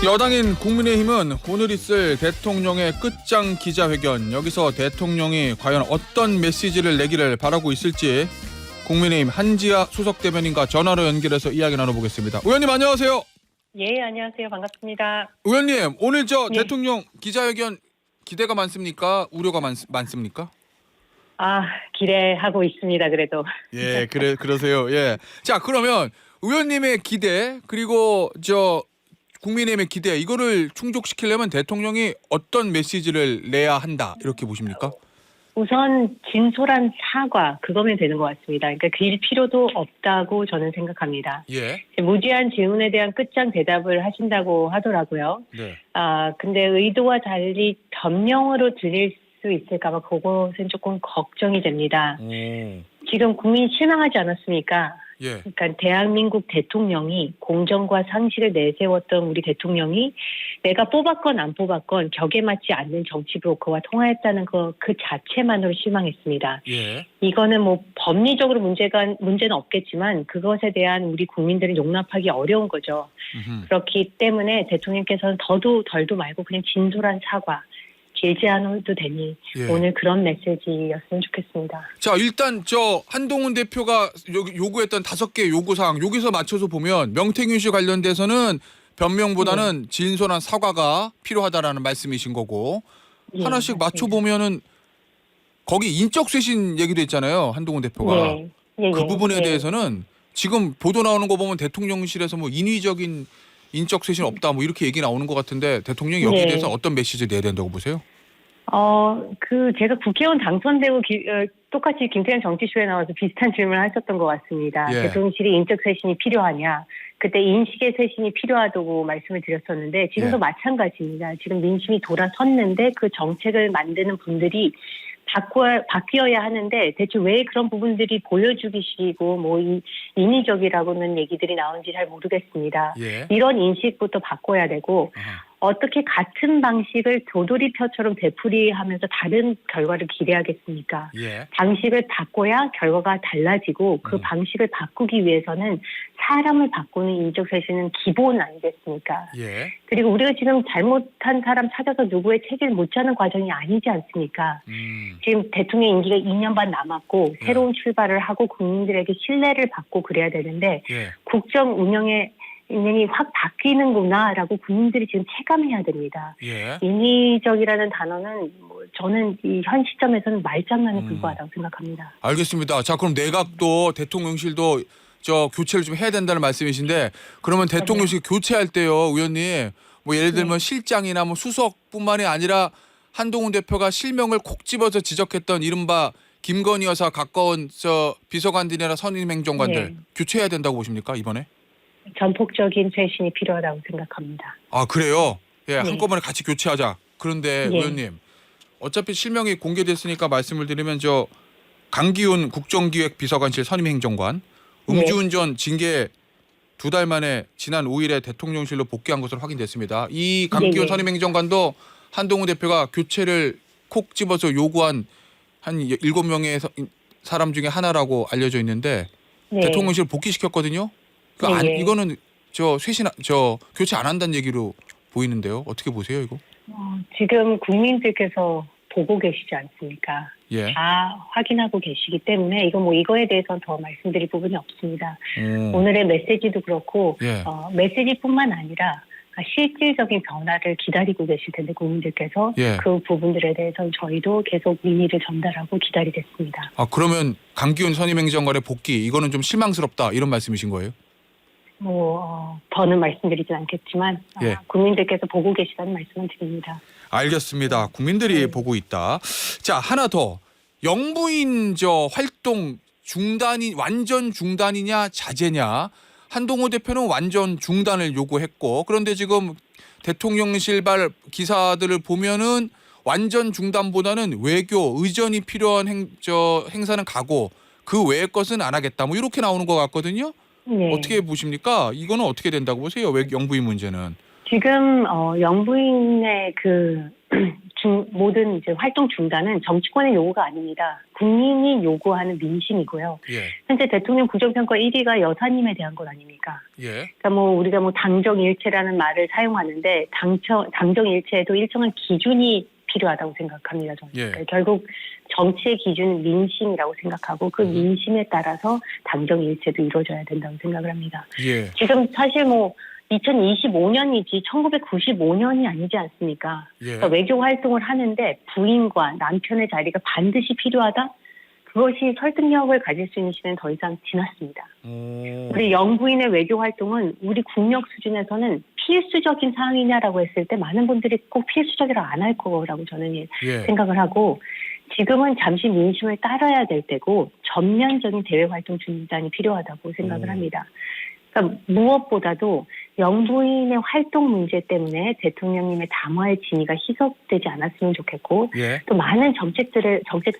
여당인 국민의힘은 오늘 있을 대통령의 끝장 기자회견, 여기서 대통령이 과연 어떤 메시지를 내기를 바라고 있을지 국민의힘 한지아 수석대변인과 전화로 연결해서 이야기 나눠보겠습니다. 의원님 안녕하세요. 예, 안녕하세요. 반갑습니다. 의원님, 오늘 네. 대통령 기자회견 기대가 많습니까? 우려가 많습니까? 기대하고 있습니다. 그래도. 예, 그러세요. 예. 자, 그러면 의원님의 기대 그리고 국민의힘의 기대, 이거를 충족시키려면 대통령이 어떤 메시지를 내야 한다, 이렇게 보십니까? 우선 진솔한 사과, 그거면 되는 것 같습니다. 그러니까 길 필요도 없다고 저는 생각합니다. 예. 무지한 질문에 대한 끝장 대답을 하신다고 하더라고요. 네. 근데 의도와 달리 변명으로 들릴 수 있을까 봐 그것은 조금 걱정이 됩니다. 지금 국민이 실망하지 않았습니까? 예. 그러니까 대한민국 대통령이 공정과 상식을 내세웠던 우리 대통령이 내가 뽑았건 안 뽑았건 격에 맞지 않는 정치 브로커와 통화했다는 그 자체만으로 실망했습니다. 예. 이거는 뭐 법리적으로 문제는 없겠지만 그것에 대한 우리 국민들이 용납하기 어려운 거죠. 그렇기 때문에 대통령께서는 더도 덜도 말고 그냥 진솔한 사과, 길지 않아도 되니 예. 오늘 그런 메시지였으면 좋겠습니다. 자, 일단 한동훈 대표가 요구했던 5개 요구사항, 여기서 맞춰서 보면 명태균 씨 관련돼서는 변명보다는 진솔한 사과가 필요하다라는 말씀이신 거고, 예, 하나씩 맞습니다. 맞춰보면은 거기 인적 쇄신 얘기도 했잖아요, 한동훈 대표가. 네. 예, 그 예, 부분에 예. 대해서는 지금 보도 나오는 거 보면 대통령실에서 뭐 인위적인 인적 쇄신 없다, 뭐 이렇게 얘기 나오는 것 같은데, 대통령이 여기에 네. 대해서 어떤 메시지 내야 된다고 보세요? 제가 국회의원 당선되고 똑같이 김태현 정치쇼에 나와서 비슷한 질문을 하셨던 것 같습니다. 예. 대통령실이 인적 쇄신이 필요하냐. 그때 인식의 쇄신이 필요하다고 말씀을 드렸었는데 지금도 예. 마찬가지입니다. 지금 민심이 돌아섰는데 그 정책을 만드는 분들이 바뀌어야 하는데 대체 왜 그런 부분들이 보여주기식이고 뭐 인위적이라고는 얘기들이 나오는지 잘 모르겠습니다. 예. 이런 인식부터 바꿔야 되고 아하. 어떻게 같은 방식을 도돌이표처럼 되풀이하면서 다른 결과를 기대하겠습니까? 예. 방식을 바꿔야 결과가 달라지고 그 방식을 바꾸기 위해서는 사람을 바꾸는 인적 쇄신은 기본 아니겠습니까? 예. 그리고 우리가 지금 잘못한 사람 찾아서 누구의 책임을 묻자는 과정이 아니지 않습니까? 지금 대통령 임기가 2년 반 남았고 새로운 출발을 하고 국민들에게 신뢰를 받고 그래야 되는데 예. 국정 운영의 인연이 확 바뀌는구나라고 국민들이 지금 체감해야 됩니다. 예. 인위적이라는 단어는 저는 이 현 시점에서는 말장난에 불과하다고 생각합니다. 알겠습니다. 자, 그럼 내각도 대통령실도 교체를 좀 해야 된다는 말씀이신데, 그러면 대통령실 교체할 때요, 의원님, 뭐 예를 들면 실장이나 뭐 수석뿐만이 아니라 한동훈 대표가 실명을 콕 집어서 지적했던 이른바 김건희 여사 가까운 비서관들이나 선임 행정관들 네. 교체해야 된다고 보십니까, 이번에? 전폭적인 쇄신이 필요하다고 생각합니다. 아, 그래요? 예, 네. 한꺼번에 같이 교체하자. 그런데 네. 의원님, 어차피 실명이 공개됐으니까 말씀을 드리면 강기훈 국정기획비서관실 선임행정관 음주운전 징계 2달 만에 지난 5일에 대통령실로 복귀한 것으로 확인됐습니다. 이 강기훈 네. 선임행정관도 한동훈 대표가 교체를 콕 집어서 요구한 한 7명의 사람 중에 하나라고 알려져 있는데 네. 대통령실 복귀시켰거든요. 네. 이거는 교체 안 한다는 얘기로 보이는데요. 어떻게 보세요, 이거? 지금 국민들께서 보고 계시지 않습니까? 예. 다 확인하고 계시기 때문에 이거에 대해서는 더 말씀드릴 부분이 없습니다. 오늘의 메시지도 그렇고 예. 메시지뿐만 아니라 실질적인 변화를 기다리고 계실 텐데 국민들께서 예. 그 부분들에 대해서는 저희도 계속 민의를 전달하고 기다리겠습니다. 그러면 강기훈 선임행정관의 복귀, 이거는 좀 실망스럽다, 이런 말씀이신 거예요? 더는 말씀드리진 않겠지만 예. 국민들께서 보고 계시다는 말씀을 드립니다. 알겠습니다. 국민들이 보고 있다. 자, 하나 더. 영부인 활동 완전 중단이냐 자제냐. 한동훈 대표는 완전 중단을 요구했고, 그런데 지금 대통령실발 기사들을 보면은 완전 중단보다는 외교 의전이 필요한 행사는 가고 그 외의 것은 안 하겠다, 뭐 이렇게 나오는 것 같거든요. 네. 어떻게 보십니까? 이거는 어떻게 된다고 보세요? 영부인 문제는. 지금 영부인의 모든 이제 활동 중단은 정치권의 요구가 아닙니다. 국민이 요구하는 민심이고요. 예. 현재 대통령 부정평가 1위가 여사님에 대한 것 아닙니까? 예. 그러니까 우리가 당정일체라는 말을 사용하는데 당정일체에도 일정한 기준이 필요하다고 생각합니다. 저는. 예. 그러니까 결국 정치의 기준은 민심이라고 생각하고 그 민심에 따라서 당정일체도 이루어져야 된다고 생각을 합니다. 예. 지금 사실 2025년이지 1995년이 아니지 않습니까? 예. 그러니까 외교 활동을 하는데 부인과 남편의 자리가 반드시 필요하다? 그것이 설득력을 가질 수 있는 시대는 더 이상 지났습니다. 우리 영부인의 외교 활동은 우리 국력 수준에서는 필수적인 사항이냐라고 했을 때 많은 분들이 꼭 필수적이라고 안 할 거라고 저는 예. 생각을 하고 지금은 잠시 민심을 따라야 될 때고 전면적인 대외 활동 중단이 필요하다고 생각을 합니다. 그러니까 무엇보다도 영부인의 활동 문제 때문에 대통령님의 담화의 진위가 희석되지 않았으면 좋겠고 예. 또 많은 정책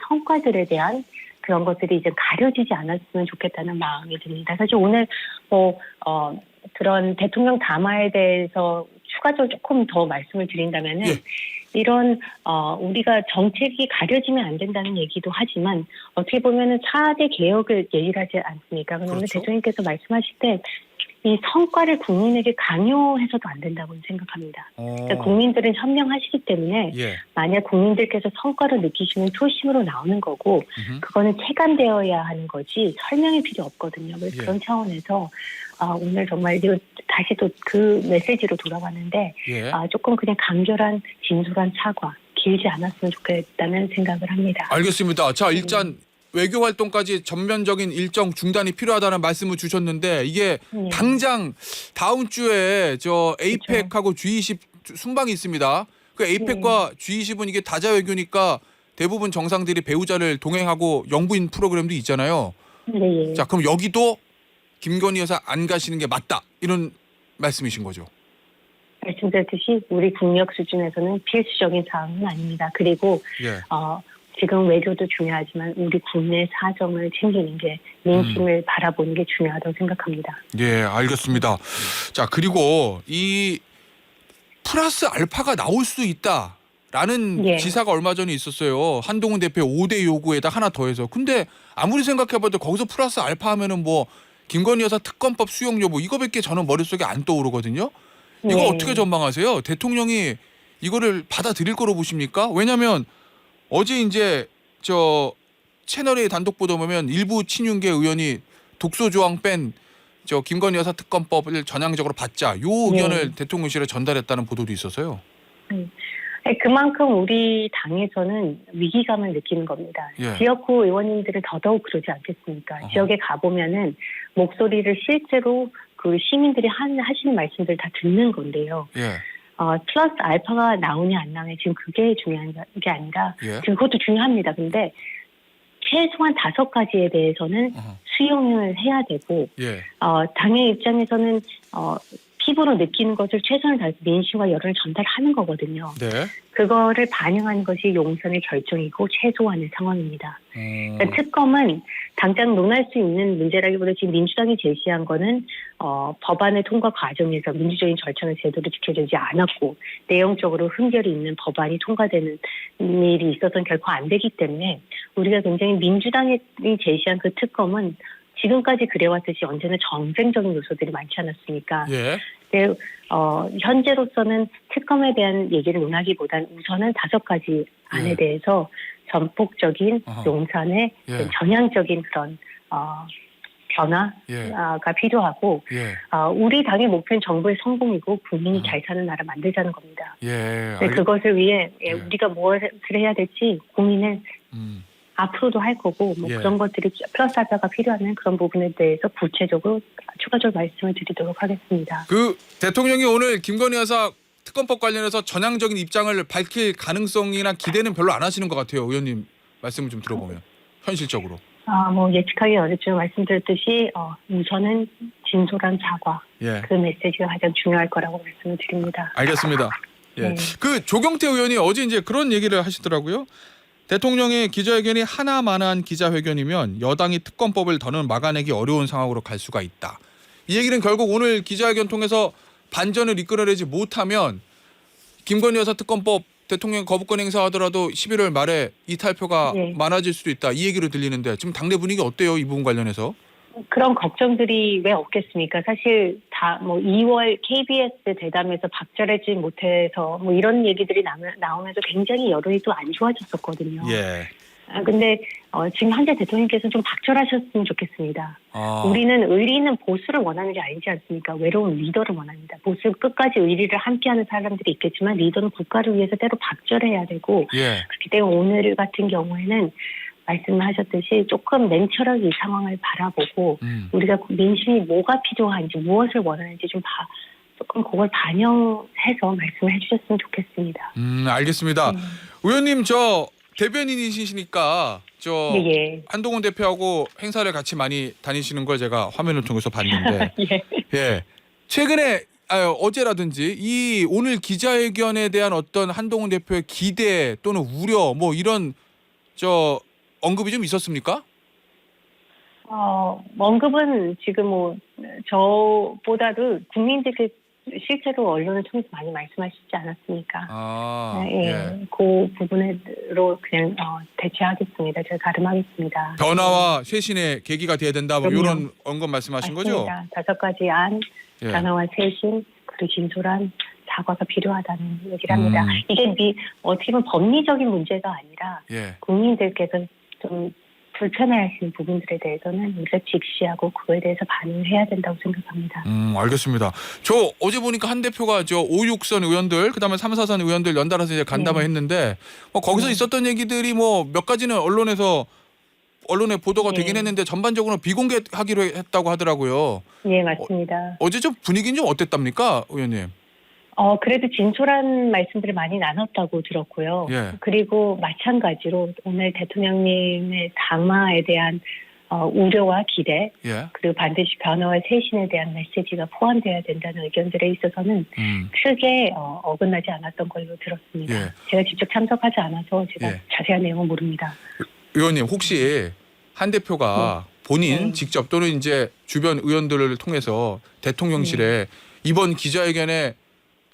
성과들에 대한 그런 것들이 이제 가려지지 않았으면 좋겠다는 마음이 듭니다. 사실 오늘 그런 대통령 담화에 대해서 추가적으로 조금 더 말씀을 드린다면은 예. 이런 우리가 정책이 가려지면 안 된다는 얘기도 하지만 어떻게 보면은 4대 개혁을 얘기를 하지 않습니까? 그런데 그렇죠. 대통령께서 말씀하실 때 이 성과를 국민에게 강요해서도 안 된다고 생각합니다. 그러니까 국민들은 현명하시기 때문에 예. 만약 국민들께서 성과를 느끼시면 초심으로 나오는 거고 그거는 체감되어야 하는 거지 설명이 필요 없거든요. 그래서 예. 그런 차원에서 오늘 정말 이거 다시 또 그 메시지로 돌아가는데 예. 조금 그냥 간결한 진솔한 사과 길지 않았으면 좋겠다는 생각을 합니다. 알겠습니다. 자, 일단 외교 활동까지 전면적인 일정 중단이 필요하다는 말씀을 주셨는데 이게 당장 다음 주에 에이펙하고 G20 순방이 있습니다. 그 에이펙과 G20은 이게 다자 외교니까 대부분 정상들이 배우자를 동행하고 영부인 프로그램도 있잖아요. 네. 자, 그럼 여기도 김건희 여사 안 가시는 게 맞다 이런 말씀이신 거죠? 말씀드렸듯이 우리 국력 수준에서는 필수적인 사항은 아닙니다. 그리고 예. 지금 외교도 중요하지만 우리 국내 사정을 챙기는 게 민심을 바라보는 게 중요하다고 생각합니다. 예, 알겠습니다. 자, 그리고 이 플러스 알파가 나올 수 있다라는 예. 기사가 얼마 전에 있었어요. 한동훈 대표 5대 요구에다 하나 더해서. 근데 아무리 생각해봐도 거기서 플러스 알파 하면은 김건희 여사 특검법 수용 여부 이거밖에 저는 머릿속에 안 떠오르거든요. 이거 네. 어떻게 전망하세요? 대통령이 이거를 받아들일 거로 보십니까? 왜냐하면 어제 이제 채널A 단독 보도 보면 일부 친윤계 의원이 독소 조항 뺀 김건희 여사 특검법을 전향적으로 받자 요 의견을 대통령실에 전달했다는 보도도 있어서요. 그만큼 우리 당에서는 위기감을 느끼는 겁니다. 예. 지역구 의원님들은 더더욱 그러지 않겠습니까? 어허. 지역에 가보면은 목소리를 실제로 그 시민들이 하시는 말씀들 다 듣는 건데요. 예. 플러스 알파가 나오냐 안 나오냐 지금 그게 중요한 게 아니라 예. 지금 그것도 중요합니다. 근데 최소한 5가지에 대해서는 어허. 수용을 해야 되고 예. 당의 입장에서는 피부로 느끼는 것을 최선을 다해서 민심과 여론을 전달하는 거거든요. 네. 그거를 반영하는 것이 용선의 결정이고 최소한의 상황입니다. 그러니까 특검은 당장 논할 수 있는 문제라기보다 지금 민주당이 제시한 거는 법안의 통과 과정에서 민주적인 절차가 제대로 지켜지지 않았고 내용적으로 흠결이 있는 법안이 통과되는 일이 있어서는 결코 안 되기 때문에 우리가 굉장히 민주당이 제시한 그 특검은 지금까지 그래왔듯이 언제나 정쟁적인 요소들이 많지 않았습니까? 예. 네, 현재로서는 특검에 대한 얘기를 논하기보단 우선은 5가지 안에 예. 대해서 전폭적인 어허. 용산의 예. 전향적인 그런 변화가 예. 필요하고 예. 우리 당의 목표는 정부의 성공이고 국민이 어허. 잘 사는 나라 만들자는 겁니다. 예. 그것을 위해 예. 우리가 무엇을 해야 될지 고민을 앞으로도 할 거고 예. 그런 것들이 플러스 알파가 필요한 그런 부분에 대해서 구체적으로 추가적으로 말씀을 드리도록 하겠습니다. 그 대통령이 오늘 김건희 여사 특검법 관련해서 전향적인 입장을 밝힐 가능성이나 기대는 별로 안 하시는 것 같아요. 의원님 말씀을 좀 들어보면 현실적으로. 예측하기 어렵지만 말씀드렸듯이 우선은 진솔한 사과 예. 그 메시지가 가장 중요할 거라고 말씀을 드립니다. 알겠습니다. 예. 네. 그 조경태 의원이 어제 이제 그런 얘기를 하시더라고요. 대통령의 기자회견이 하나만한 기자회견이면 여당이 특검법을 더는 막아내기 어려운 상황으로 갈 수가 있다. 이 얘기는 결국 오늘 기자회견 통해서 반전을 이끌어내지 못하면 김건희 여사 특검법 대통령 거부권 행사하더라도 11월 말에 이탈표가 네. 많아질 수도 있다. 이 얘기를 들리는데 지금 당내 분위기 어때요? 이 부분 관련해서? 그런 걱정들이 왜 없겠습니까? 사실 다 뭐 2월 KBS 대담에서 박절하지 못해서 뭐 이런 얘기들이 나오면서 굉장히 여론이 또 안 좋아졌었거든요. 예. 근데 지금 현재 대통령께서 좀 박절하셨으면 좋겠습니다. 아. 우리는 의리 있는 보수를 원하는 게 아니지 않습니까? 외로운 리더를 원합니다. 보수 끝까지 의리를 함께하는 사람들이 있겠지만 리더는 국가를 위해서 때로 박절해야 되고 예. 그렇기 때문에 오늘 같은 경우에는 말씀하셨듯이 조금 냉철하게 이 상황을 바라보고 우리가 민심이 뭐가 필요한지 무엇을 원하는지 조금 그걸 반영해서 말씀을 해주셨으면 좋겠습니다. 알겠습니다. 의원님 저 대변인이시니까 저 예. 한동훈 대표하고 행사를 같이 많이 다니시는 걸 제가 화면을 통해서 봤는데 예. 예. 최근에 어제라든지 이 오늘 기자회견에 대한 어떤 한동훈 대표의 기대 또는 우려 뭐 이런 저 언급이 좀 있었습니까? 언급은 지금 뭐 저보다도 국민들께 실제로 언론을 통해서 많이 말씀하시지 않았습니까? 예. 그 부분으로 그냥 대체하겠습니다. 제가 가름하겠습니다. 변화와 쇄신의 계기가 돼야 된다. 뭐 그럼요. 이런 언급 말씀하신 거죠? 맞습니다. 5가지 안, 예. 변화와 쇄신, 그리고 진솔한 사과가 필요하다는 얘기를 합니다. 이게 어떻게 보면 법리적인 문제가 아니라 예. 국민들께서 좀 불편해하시는 부분들에 대해서는 우리가 직시하고 그거에 대해서 반응을 해야 된다고 생각합니다. 알겠습니다. 저 어제 보니까 한 대표가 저 5, 6선 의원들 그다음에 3, 4선 의원들 연달아서 이제 간담회 했는데 뭐 거기서 있었던 얘기들이 뭐 몇 가지는 언론에 보도가 되긴 했는데 전반적으로 비공개하기로 했다고 하더라고요. 네, 맞습니다. 어제 좀 분위기는 좀 어땠답니까, 의원님? 그래도 진솔한 말씀들을 많이 나눴다고 들었고요. 예. 그리고 마찬가지로 오늘 대통령님의 당마에 대한 우려와 기대, 예. 그리고 반드시 변화와 쇄신에 대한 메시지가 포함되어야 된다는 의견들에 있어서는 크게 어긋나지 않았던 걸로 들었습니다. 예. 제가 직접 참석하지 않아서 제가 예. 자세한 내용은 모릅니다. 의원님 혹시 한 대표가 본인 직접 또는 이제 주변 의원들을 통해서 대통령실에 이번 기자회견에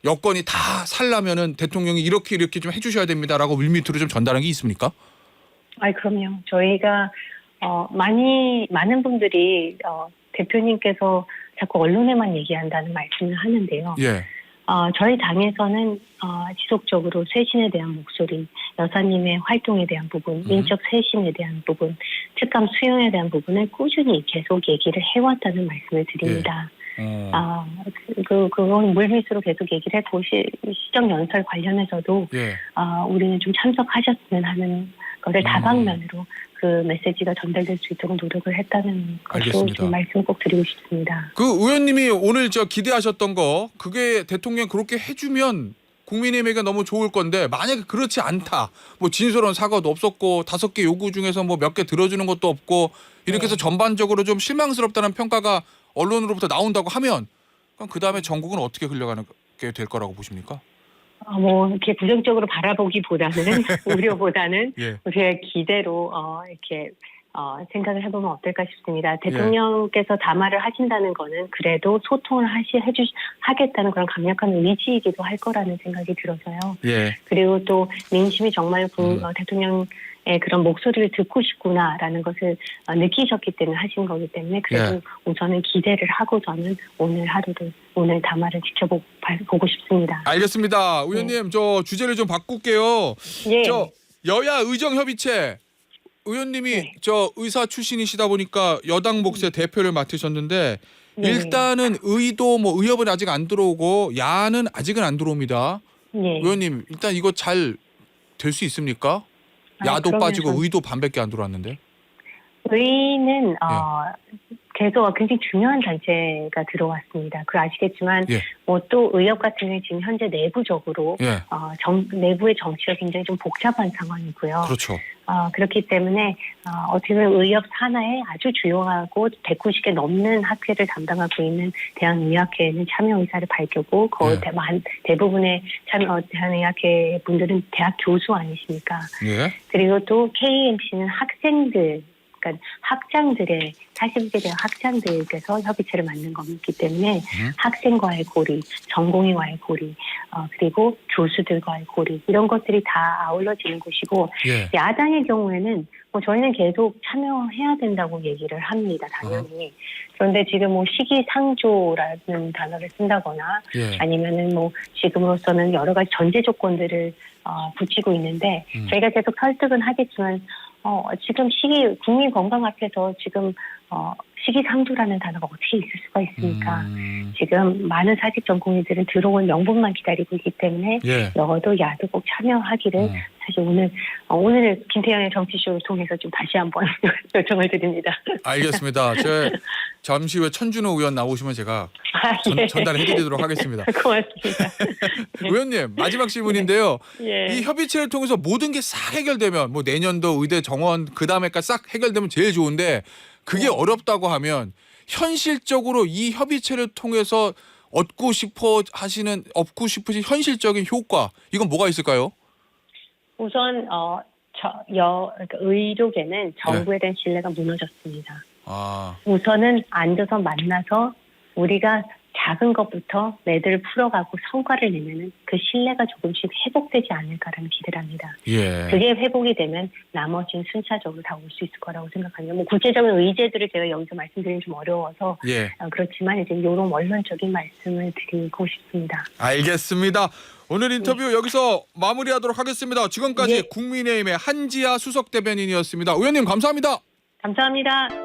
여건이 다 살려면은 대통령이 이렇게 좀 해주셔야 됩니다라고 물밑으로 좀 전달한 게 있습니까? 그럼요. 저희가 많은 분들이 대표님께서 자꾸 언론에만 얘기한다는 말씀을 하는데요. 예. 저희 당에서는 지속적으로 쇄신에 대한 목소리, 여사님의 활동에 대한 부분, 인적 쇄신에 대한 부분, 특감 수용에 대한 부분을 꾸준히 계속 얘기를 해왔다는 말씀을 드립니다. 그건 물밑으로 계속 얘기를 했고 시정 연설 관련해서도 예. 우리는 좀 참석하셨으면 하는 것을 다방면으로 그 메시지가 전달될 수 있도록 노력을 했다는 것도 알겠습니다. 좀 말씀 꼭 드리고 싶습니다. 그 의원님이 오늘 저 기대하셨던 거 그게 대통령 그렇게 해주면 국민의힘에게 너무 좋을 건데 만약에 그렇지 않다. 뭐 진솔한 사과도 없었고 5개 요구 중에서 뭐 몇 개 들어주는 것도 없고 이렇게 해서 전반적으로 좀 실망스럽다는 평가가 언론으로부터 나온다고 하면 그럼 그 다음에 전국은 어떻게 흘러가는 게 될 거라고 보십니까? 이렇게 부정적으로 바라보기보다는 우려보다는 예. 우리가 기대로 이렇게 생각을 해보면 어떨까 싶습니다. 대통령께서 담화를 하신다는 거는 그래도 소통을 하겠다는 그런 강력한 의지이기도 할 거라는 생각이 들어서요. 예. 그리고 또 민심이 정말 대통령의 그런 목소리를 듣고 싶구나라는 것을 느끼셨기 때문에 하신 거기 때문에 그래도 우선은 기대를 하고 저는 오늘 담화를 지켜보고 싶습니다. 알겠습니다. 의원님 저 주제를 좀 바꿀게요. 예. 저 여야 의정협의체 의원님이 저 의사 출신이시다 보니까 여당 몫의 대표를 맡으셨는데 일단은 의도 뭐 의협은 아직 안 들어오고 야는 아직은 안 들어옵니다. 의원님 일단 이거 잘 될 수 있습니까? 야도 빠지고 의도 반밖에 안 들어왔는데. 의는 계속 굉장히 중요한 단체가 들어왔습니다. 그 아시겠지만 뭐 또 의협 같은 경우에 지금 현재 내부적으로 내부의 정치가 굉장히 좀 복잡한 상황이고요. 그렇죠. 그렇기 때문에 어떻게 보면 의협 산하에 아주 주요하고 190개 넘는 학회를 담당하고 있는 대한의학회는 참여 의사를 밝혔고 거의 대부분의 대한의학회 분들은 대학 교수 아니십니까? 그리고 또 KMC는 학생들 그러니까 학장들의 40개 대학 학장들께서 협의체를 만든 거기 때문에 학생과의 고리, 전공의와의 고리, 그리고 교수들과의 고리 이런 것들이 다 아울러지는 곳이고 예. 야당의 경우에는 뭐 저희는 계속 참여해야 된다고 얘기를 합니다. 당연히. 그런데 지금 뭐 시기상조라는 단어를 쓴다거나 예. 아니면은 뭐 지금으로서는 여러 가지 전제 조건들을 붙이고 있는데 저희가 계속 설득은 하겠지만 지금 국민 건강 앞에서 지금 시기상조라는 단어가 어떻게 있을 수가 있습니까? 지금 많은 사직 전공의들은 들어온 명분만 기다리고 있기 때문에 예. 여도 야도 꼭 참여하기를 사실 오늘 김태현의 정치쇼를 통해서 좀 다시 한번 요청을 드립니다. 알겠습니다. 잠시 후에 천준호 의원 나오시면 제가 예. 전달해드리도록 하겠습니다. 고맙습니다. 의원님 마지막 질문인데요. 예. 이 협의체를 통해서 모든 게 싹 해결되면 뭐 내년도 의대 정원 그 다음에까지 싹 해결되면 제일 좋은데 그게 어렵다고 하면 현실적으로 이 협의체를 통해서 얻고 싶으신 현실적인 효과 이건 뭐가 있을까요? 우선 그러니까 의료계는 정부에 대한 신뢰가 무너졌습니다. 우선은 앉아서 만나서 우리가 작은 것부터 매들을 풀어가고 성과를 내면은 그 신뢰가 조금씩 회복되지 않을까라는 기대를 합니다. 예. 그게 회복이 되면 나머지는 순차적으로 다 올 수 있을 거라고 생각합니다. 뭐 구체적인 의제들을 제가 여기서 말씀드리기 좀 어려워서 예. 그렇지만 이제 이런 원론적인 말씀을 드리고 싶습니다. 알겠습니다. 오늘 인터뷰 여기서 마무리하도록 하겠습니다. 지금까지 예. 국민의힘의 한지아 수석 대변인이었습니다. 의원님 감사합니다. 감사합니다.